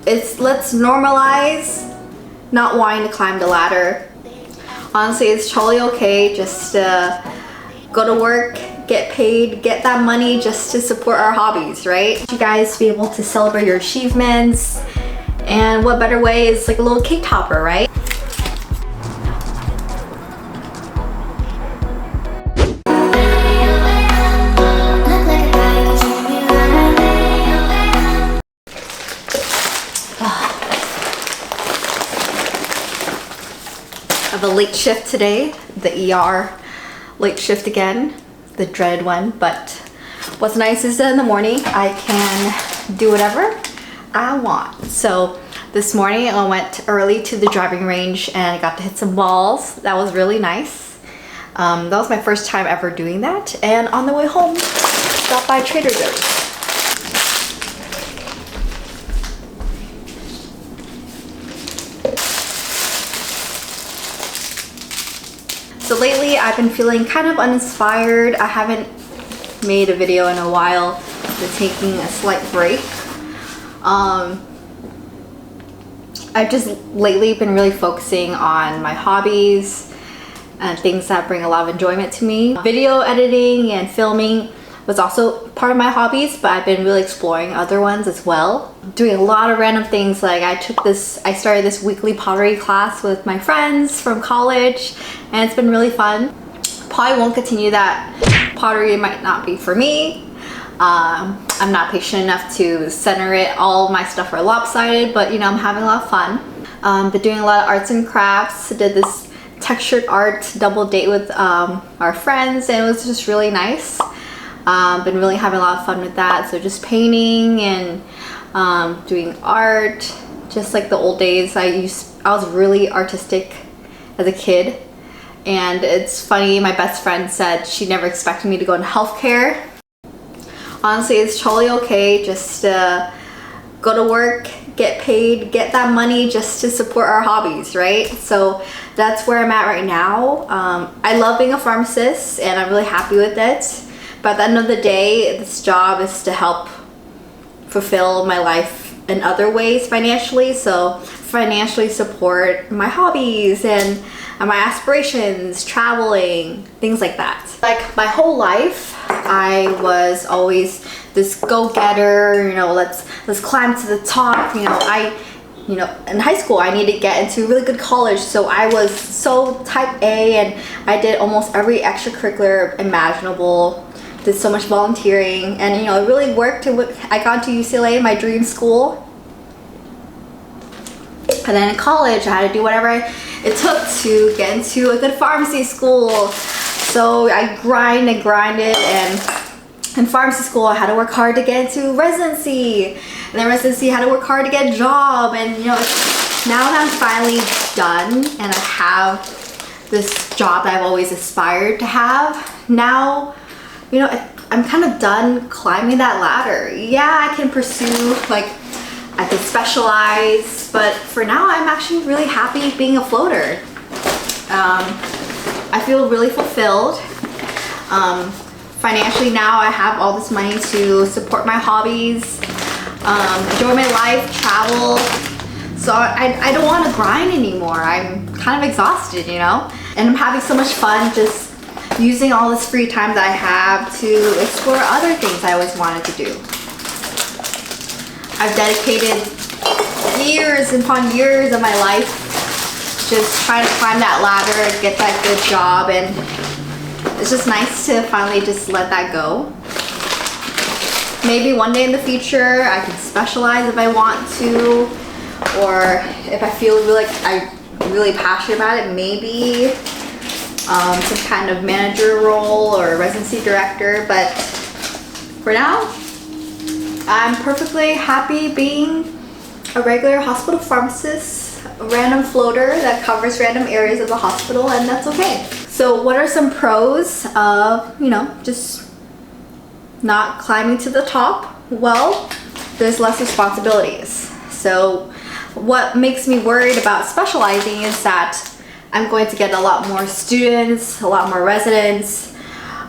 let's normalize not wanting to climb the ladder. Honestly, it's totally okay just to go to work, get paid, get that money just to support our hobbies, right? You guys to be able to celebrate your achievements, and what better way is like a little cake topper, right? I have a late shift today, the ER late shift again, the dreaded one, but what's nice is that in the morning I can do whatever I want. So this morning I went early to the driving range and I got to hit some balls. That was really nice. That was my first time ever doing that, and on the way home stopped by Trader Joe's. So lately I've been feeling kind of uninspired. I haven't made a video in a while. Been taking a slight break. I've just lately been really focusing on my hobbies and things that bring a lot of enjoyment to me. Video editing and filming was also part of my hobbies, but I've been really exploring other ones as well. Doing a lot of random things, like I started this weekly pottery class with my friends from college, and it's been really fun. Probably won't continue that. Pottery might not be for me. I'm not patient enough to center it. All of my stuff are lopsided, but you know, I'm having a lot of fun. Been doing a lot of arts and crafts. Did this textured art double date with our friends, and it was just really nice. Been really having a lot of fun with that. So just painting and doing art, just like the old days. I was really artistic as a kid, and it's funny, my best friend said she never expected me to go into healthcare. Honestly, it's totally okay just to go to work, get paid, get that money just to support our hobbies, right? So that's where I'm at right now. I love being a pharmacist and I'm really happy with it. But at the end of the day, this job is to help fulfill my life in other ways financially. So financially support my hobbies and my aspirations, traveling, things like that. Like my whole life, I was always this go-getter, you know, let's climb to the top. You know, in high school, I needed to get into a really good college. So I was so type A, and I did almost every extracurricular imaginable. Did so much volunteering, and you know, it really worked. I got to UCLA, my dream school, and then in college I had to do whatever it took to get into a good pharmacy school. So I grinded, and in pharmacy school I had to work hard to get into residency, and then residency I had to work hard to get a job. And you know, now that I'm finally done and I have this job that I've always aspired to have, now you know, I'm kind of done climbing that ladder. Yeah, I can pursue, like, I can specialize, but for now I'm actually really happy being a floater. I feel really fulfilled. Financially now I have all this money to support my hobbies, enjoy my life, travel. So I don't want to grind anymore. I'm kind of exhausted, you know? And I'm having so much fun just using all this free time that I have to explore other things I always wanted to do. I've dedicated years upon years of my life just trying to climb that ladder and get that good job, and it's just nice to finally just let that go. Maybe one day in the future I can specialize if I want to, or if I feel really like I'm really passionate about it, maybe some kind of manager role or residency director. But for now, I'm perfectly happy being a regular hospital pharmacist, a random floater that covers random areas of the hospital, and that's okay. So what are some pros of, you know, just not climbing to the top? Well, there's less responsibilities. So what makes me worried about specializing is that I'm going to get a lot more students, a lot more residents,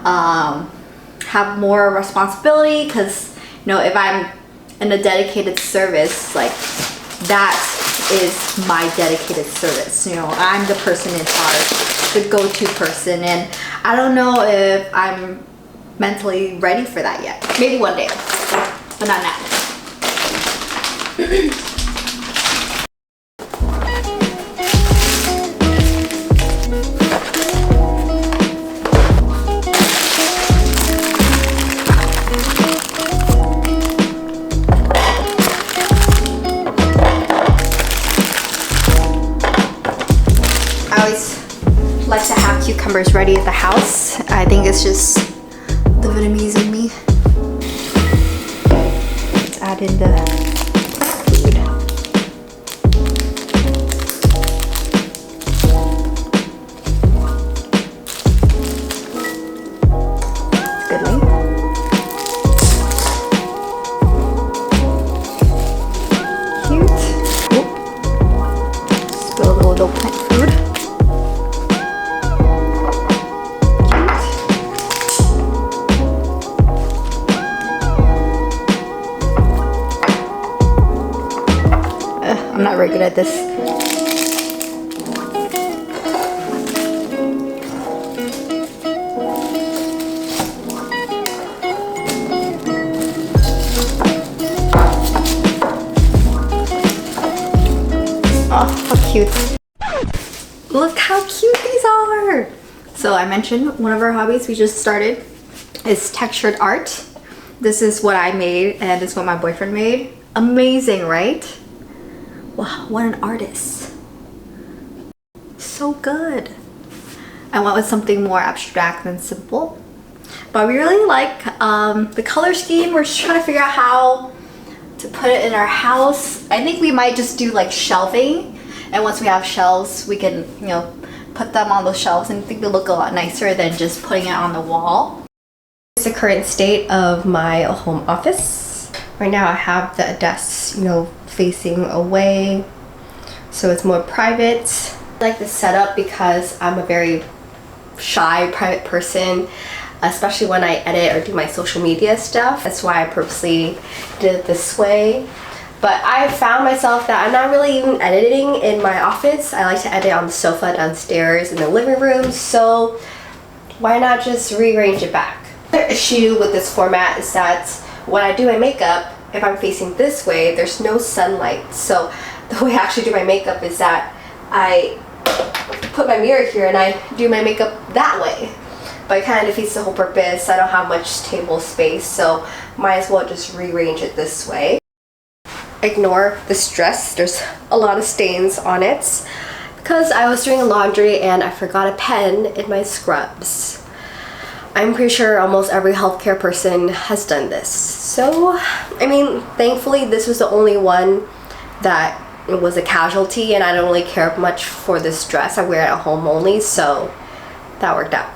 have more responsibility, because you know, if I'm in a dedicated service, like that is my dedicated service. You know, I'm the person in charge, the go-to person, and I don't know if I'm mentally ready for that yet. Maybe one day, but not now. I always like to have cucumbers ready at the house. I think it's just the Vietnamese in me. Let's add in the food. It's good, right? Cute. Oop. Spill a little plant food. I'm not very good at this. Oh, how cute. Look how cute these are. So I mentioned one of our hobbies we just started is textured art. This is what I made and this is what my boyfriend made. Amazing, right? Wow, what an artist. So good. I went with something more abstract than simple. But we really like the color scheme. We're just trying to figure out how to put it in our house. I think we might just do like shelving. And once we have shelves, we can, you know, put them on those shelves and I think they look a lot nicer than just putting it on the wall. It's the current state of my home office. Right now I have the desk, you know, facing away, so it's more private. I like this setup because I'm a very shy, private person, especially when I edit or do my social media stuff. That's why I purposely did it this way. But I found myself that I'm not really even editing in my office. I like to edit on the sofa downstairs in the living room, so why not just rearrange it back? The issue with this format is that when I do my makeup, if I'm facing this way, there's no sunlight. So the way I actually do my makeup is that I put my mirror here and I do my makeup that way. But it kind of defeats the whole purpose. I don't have much table space, so might as well just rearrange it this way. Ignore this dress. There's a lot of stains on it because I was doing laundry and I forgot a pen in my scrubs. I'm pretty sure almost every healthcare person has done this. So, I mean, thankfully this was the only one that was a casualty and I don't really care much for this dress. I wear it at home only, so that worked out.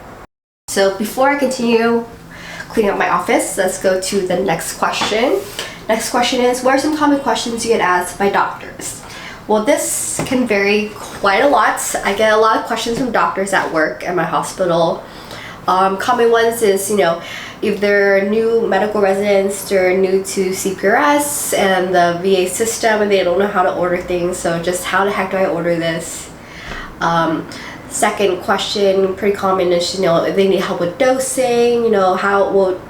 So before I continue cleaning up my office, let's go to the next question. Next question is, what are some common questions you get asked by doctors? Well, this can vary quite a lot. I get a lot of questions from doctors at work at my hospital. Common ones is, you know, if they're new medical residents, they're new to CPRS and the VA system and they don't know how to order things, so just how the heck do I order this? Second question, pretty common, is, you know, if they need help with dosing, you know,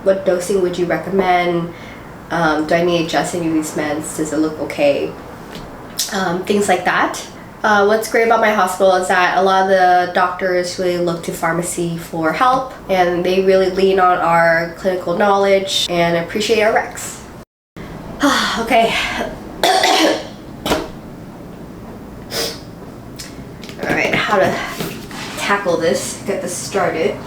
what dosing would you recommend? Do I need to adjust any of these meds? Does it look okay? Things like that. What's great about my hospital is that a lot of the doctors really look to pharmacy for help and they really lean on our clinical knowledge and appreciate our recs. Okay. Alright, how to tackle this, get this started.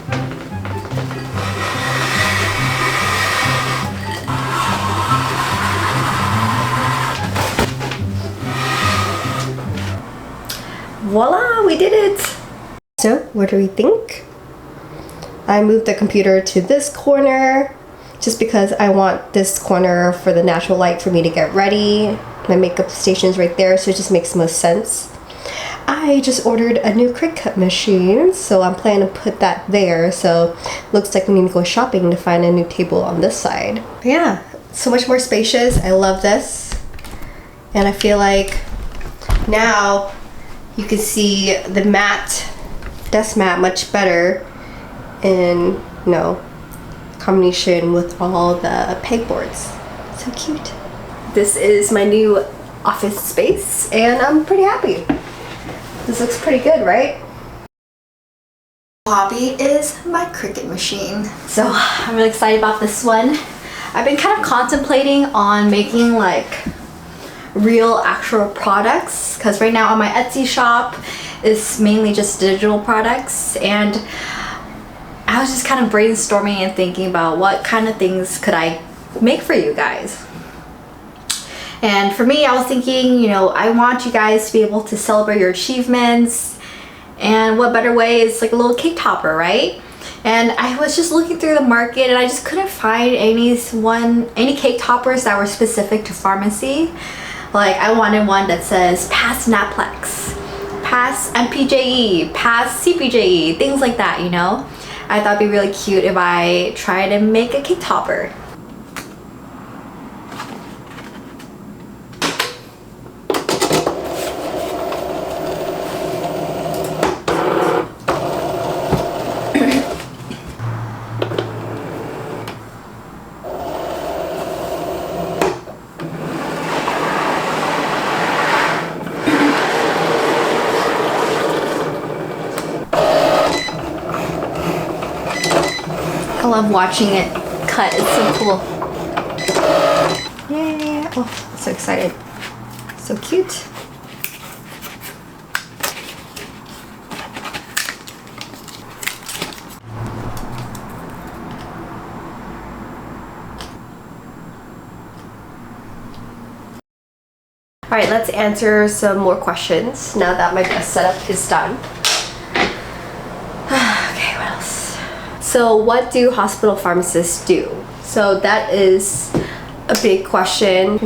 Voila, we did it! So, what do we think? I moved the computer to this corner just because I want this corner for the natural light for me to get ready. My makeup station's right there, so it just makes most sense. I just ordered a new Cricut machine, so I'm planning to put that there, so looks like we need to go shopping to find a new table on this side. But yeah, so much more spacious. I love this. And I feel like Now you can see the desk mat much better in, combination with all the pegboards. So cute. This is my new office space and I'm pretty happy. This looks pretty good, right? Hobby is my Cricut machine. So I'm really excited about this one. I've been kind of contemplating on making like real actual products, because right now on my Etsy shop is mainly just digital products, and I was just kind of brainstorming and thinking about what kind of things could I make for you guys. And for me, I was thinking, I want you guys to be able to celebrate your achievements, and what better way is like a little cake topper, right? And I was just looking through the market and I just couldn't find any cake toppers that were specific to pharmacy. Like I wanted one that says pass NAPLEX, pass MPJE, pass CPJE, things like that, I thought it'd be really cute if I try to make a cake topper. I love watching it cut. It's so cool. Yay! Oh, I'm so excited. So cute. All right, let's answer some more questions now that my desk setup is done. Okay, what else? So what do hospital pharmacists do? So that is a big question.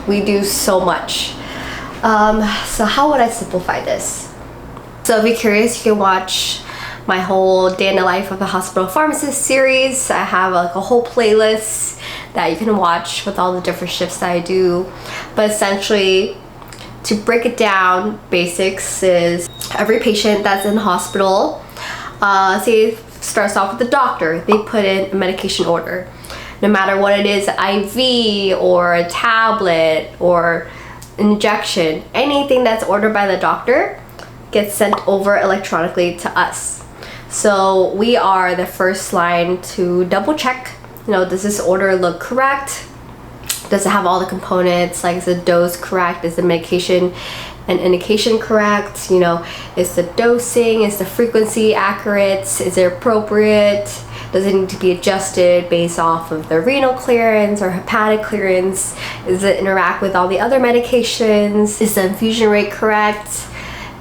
We do so much. So how would I simplify this? So if you're curious, you can watch my whole day in the life of a hospital pharmacist series. I have like a whole playlist that you can watch with all the different shifts that I do. But essentially, to break it down, basics is every patient that's in the hospital, say starts off with the doctor, they put in a medication order. No matter what it is, IV or a tablet or injection, anything that's ordered by the doctor gets sent over electronically to us. So we are the first line to double check, does this order look correct? Does it have all the components? Like, is the dose correct? Is the medication and indication correct? Is the dosing, is the frequency accurate? Is it appropriate? Does it need to be adjusted based off of the renal clearance or hepatic clearance? Does it interact with all the other medications? Is the infusion rate correct?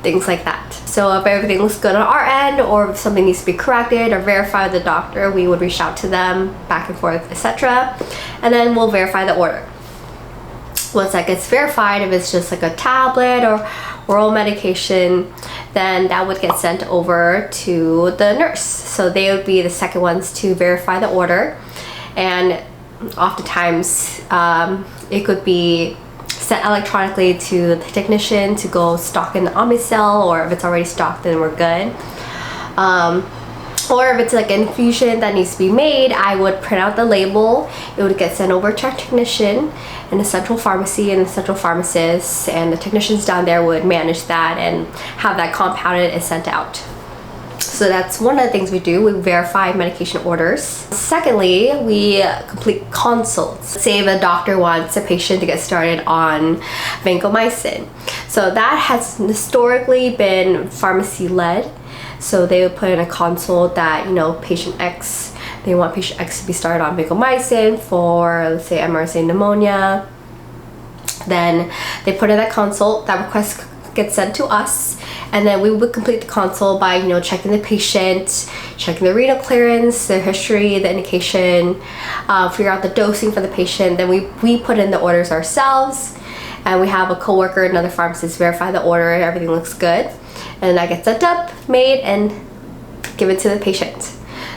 Things like that. So if everything looks good on our end, or if something needs to be corrected or verified with the doctor, we would reach out to them, back and forth, etc. And then we'll verify the order. Once that gets verified, if it's just like a tablet or oral medication, then that would get sent over to the nurse. So they would be the second ones to verify the order. And oftentimes it could be sent electronically to the technician to go stock in the Omnicell, or if it's already stocked, then we're good. Or if it's like an infusion that needs to be made, I would print out the label. It would get sent over to our technician in the central pharmacy, and the central pharmacist and the technicians down there would manage that and have that compounded and sent out. So that's one of the things we do. We verify medication orders. Secondly, we complete consults. Say if a doctor wants a patient to get started on vancomycin. So that has historically been pharmacy led. So they would put in a consult that, patient X, they want patient X to be started on vancomycin for, let's say, MRSA pneumonia. Then they put in that consult, that request gets sent to us, and then we would complete the consult by checking the patient, checking the renal clearance, their history, the indication, figure out the dosing for the patient. Then we put in the orders ourselves, and we have a coworker, another pharmacist, verify the order, everything looks good, and that gets set up, made, and given to the patient.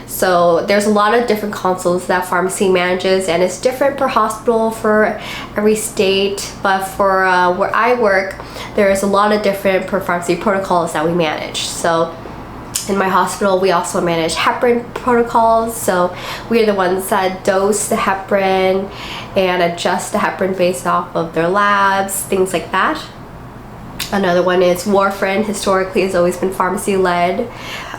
So there's a lot of different consults that pharmacy manages, and it's different per hospital, for every state. But for where I work, there's a lot of different pharmacy protocols that we manage. So in my hospital, we also manage heparin protocols. So we are the ones that dose the heparin and adjust the heparin based off of their labs, things like that. Another one is warfarin. Historically, has always been pharmacy led.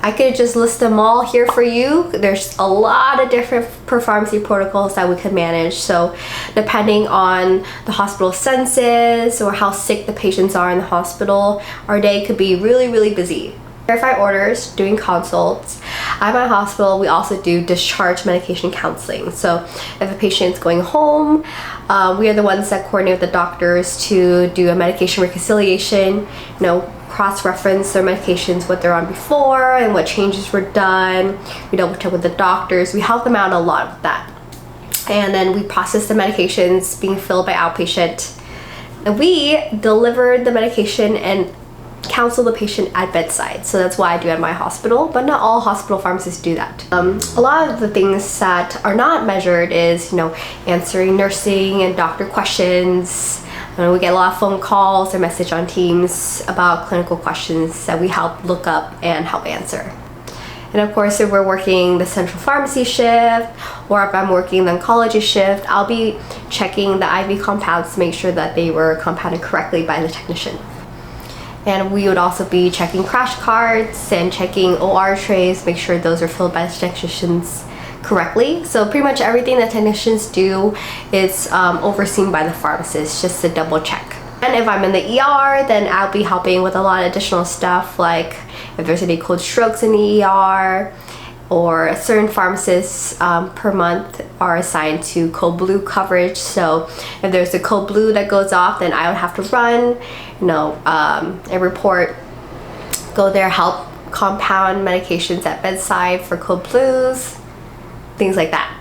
I could just list them all here for you. There's a lot of different pharmacy protocols that we could manage. So depending on the hospital census or how sick the patients are in the hospital, our day could be really, really busy. Verify orders, doing consults. At my hospital, we also do discharge medication counseling. So if a patient's going home, we are the ones that coordinate with the doctors to do a medication reconciliation, cross-reference their medications, what they're on before and what changes were done. We double check with the doctors. We help them out a lot with that. And then we process the medications being filled by outpatient. And we deliver the medication and counsel the patient at bedside. So that's why I do it at my hospital, but not all hospital pharmacists do that. A lot of the things that are not measured is, answering nursing and doctor questions. We get a lot of phone calls or message on Teams about clinical questions that we help look up and help answer. And of course, if we're working the central pharmacy shift or if I'm working the oncology shift, I'll be checking the IV compounds to make sure that they were compounded correctly by the technician. And we would also be checking crash cards and checking OR trays, make sure those are filled by the technicians correctly. So pretty much everything that technicians do is overseen by the pharmacist, just to double check. And if I'm in the ER, then I'll be helping with a lot of additional stuff, like if there's any cold strokes in the ER, or certain pharmacists per month are assigned to code blue coverage. So if there's a code blue that goes off, then I would have to run, a report, go there, help compound medications at bedside for code blues, things like that.